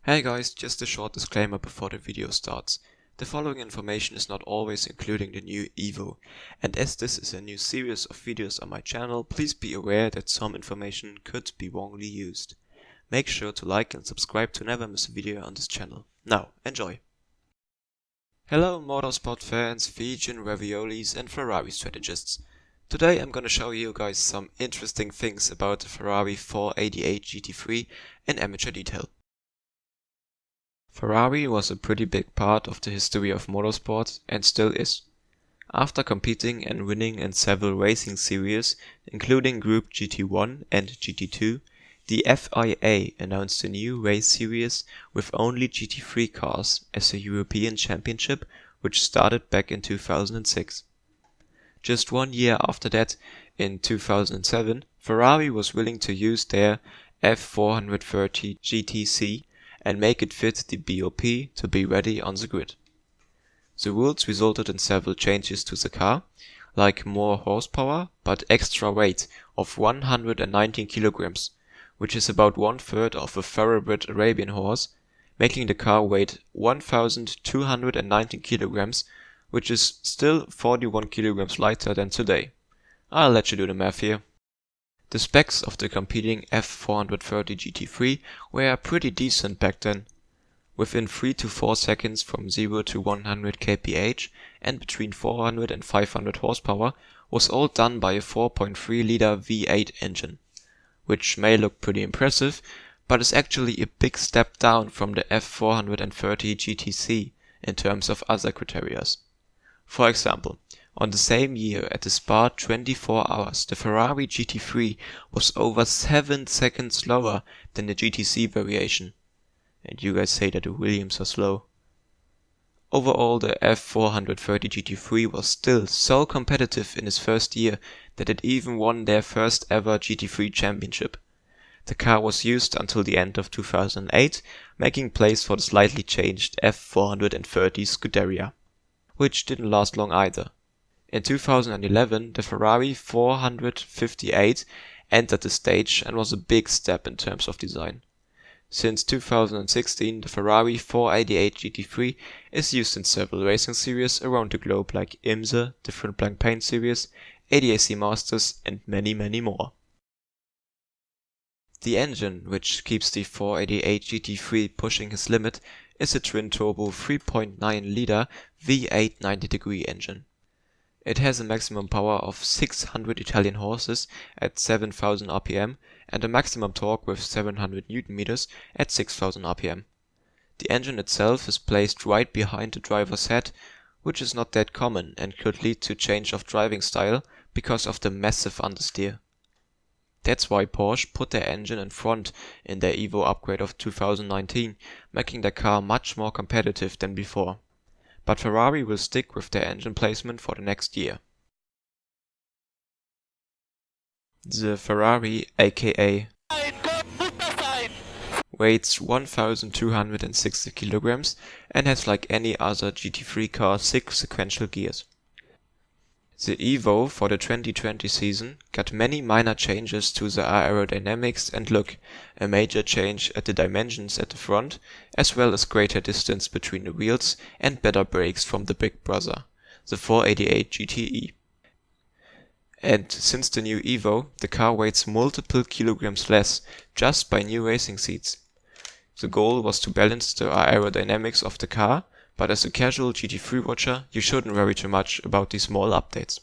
Hey guys, just a short disclaimer before the video starts. The following information is not always including the new Evo, and as this is a new series of videos on my channel, please be aware that some information could be wrongly used. Make sure to like and subscribe to never miss a video on this channel. Now, enjoy! Hello motorsport fans, vegan raviolis and Ferrari strategists. Today I'm gonna show you guys some interesting things about the Ferrari 488 GT3 in amateur detail. Ferrari was a pretty big part of the history of motorsport and still is. After competing and winning in several racing series, including Group GT1 and GT2, the FIA announced a new race series with only GT3 cars as a European Championship, which started back in 2006. Just 1 year after that, in 2007, Ferrari was willing to use their F430 GTC and make it fit the BOP to be ready on the grid. The rules resulted in several changes to the car, like more horsepower but extra weight of 119 kilograms, which is about 1/3 of a thoroughbred Arabian horse, making the car weigh 1,219 kilograms, which is still 41 kilograms lighter than today. I'll let you do the math here. The specs of the competing F430 GT3 were pretty decent back then. Within 3 to 4 seconds from 0 to 100 kph and between 400 and 500 horsepower was all done by a 4.3 liter V8 engine, which may look pretty impressive, but is actually a big step down from the F430 GTC in terms of other criteria. For example, on the same year at the Spa 24 hours, the Ferrari GT3 was over 7 seconds slower than the GTC variation. And you guys say that the Williams are slow. Overall, the F430 GT3 was still so competitive in its first year that it even won their first ever GT3 championship. The car was used until the end of 2008, making place for the slightly changed F430 Scuderia, which didn't last long either. In 2011, the Ferrari 458 entered the stage and was a big step in terms of design. Since 2016, the Ferrari 488 GT3 is used in several racing series around the globe like IMSA, different blank paint series, ADAC Masters and many more. The engine, which keeps the 488 GT3 pushing his limit, is a twin-turbo 3.9 liter V8 90-degree engine. It has a maximum power of 600 Italian horses at 7,000 rpm and a maximum torque with 700 Nm at 6,000 rpm. The engine itself is placed right behind the driver's head, which is not that common and could lead to change of driving style because of the massive understeer. That's why Porsche put their engine in front in their Evo upgrade of 2019, making their car much more competitive than before. But Ferrari will stick with their engine placement for the next year. The Ferrari, aka weighs 1,260 kilograms and has, like any other GT3 car, 6 sequential gears. The Evo for the 2020 season got many minor changes to the aerodynamics and look, a major change at the dimensions at the front, as well as greater distance between the wheels and better brakes from the big brother, the 488 GTE. And since the new Evo, the car weighs multiple kilograms less just by new racing seats. The goal was to balance the aerodynamics of the car, but as a casual GT3 watcher, you shouldn't worry too much about these small updates.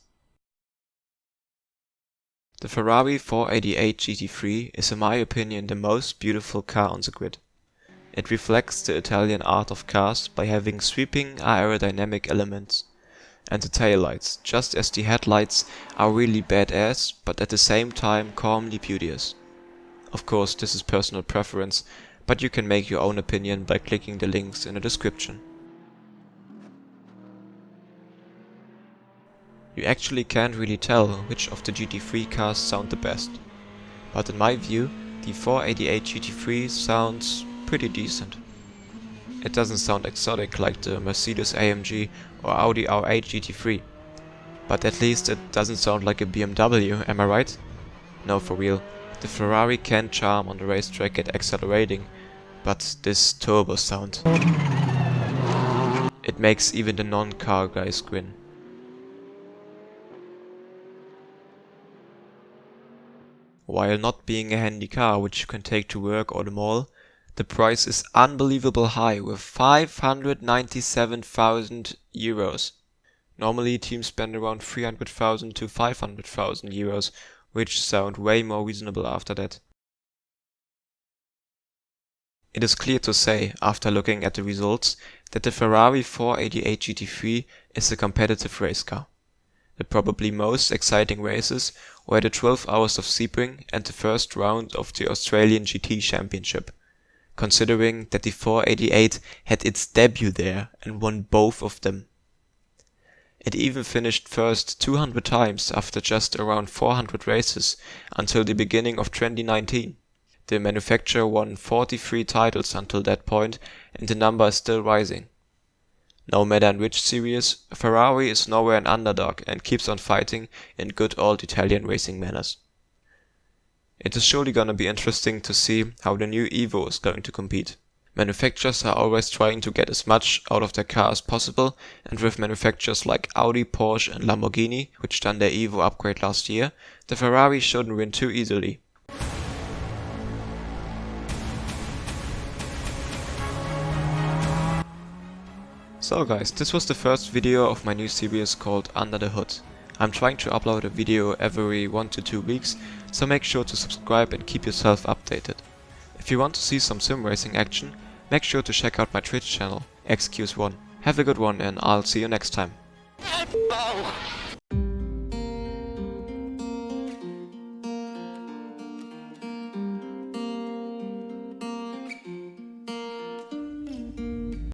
The Ferrari 488 GT3 is in my opinion the most beautiful car on the grid. It reflects the Italian art of cars by having sweeping aerodynamic elements. And the taillights, just as the headlights, are really badass, but at the same time calmly beauteous. Of course, this is personal preference, but you can make your own opinion by clicking the links in the description. You actually can't really tell which of the GT3 cars sound the best, but in my view, the 488 GT3 sounds pretty decent. It doesn't sound exotic like the Mercedes AMG or Audi R8 GT3, but at least it doesn't sound like a BMW, am I right? No, for real, the Ferrari can charm on the racetrack at accelerating, but this turbo sound. It makes even the non-car guys grin. While not being a handy car which you can take to work or the mall, the price is unbelievable high with 597,000 euros. Normally teams spend around 300,000 to 500,000 euros, which sound way more reasonable after that. It is clear to say, after looking at the results, that the Ferrari 488 GT3 is a competitive race car. The probably most exciting races were the 12 hours of Sebring and the first round of the Australian GT Championship, considering that the 488 had its debut there and won both of them. It even finished first 200 times after just around 400 races until the beginning of 2019. The manufacturer won 43 titles until that point, and the number is still rising. No matter in which series, Ferrari is nowhere an underdog and keeps on fighting in good old Italian racing manners. It is surely gonna be interesting to see how the new Evo is going to compete. Manufacturers are always trying to get as much out of their car as possible, and with manufacturers like Audi, Porsche and Lamborghini, which done their Evo upgrade last year, the Ferrari shouldn't win too easily. So guys, this was the first video of my new series called Under the Hood. I'm trying to upload a video every 1 to 2 weeks, so make sure to subscribe and keep yourself updated. If you want to see some sim racing action, make sure to check out my Twitch channel, Excuse1. Have a good one and I'll see you next time.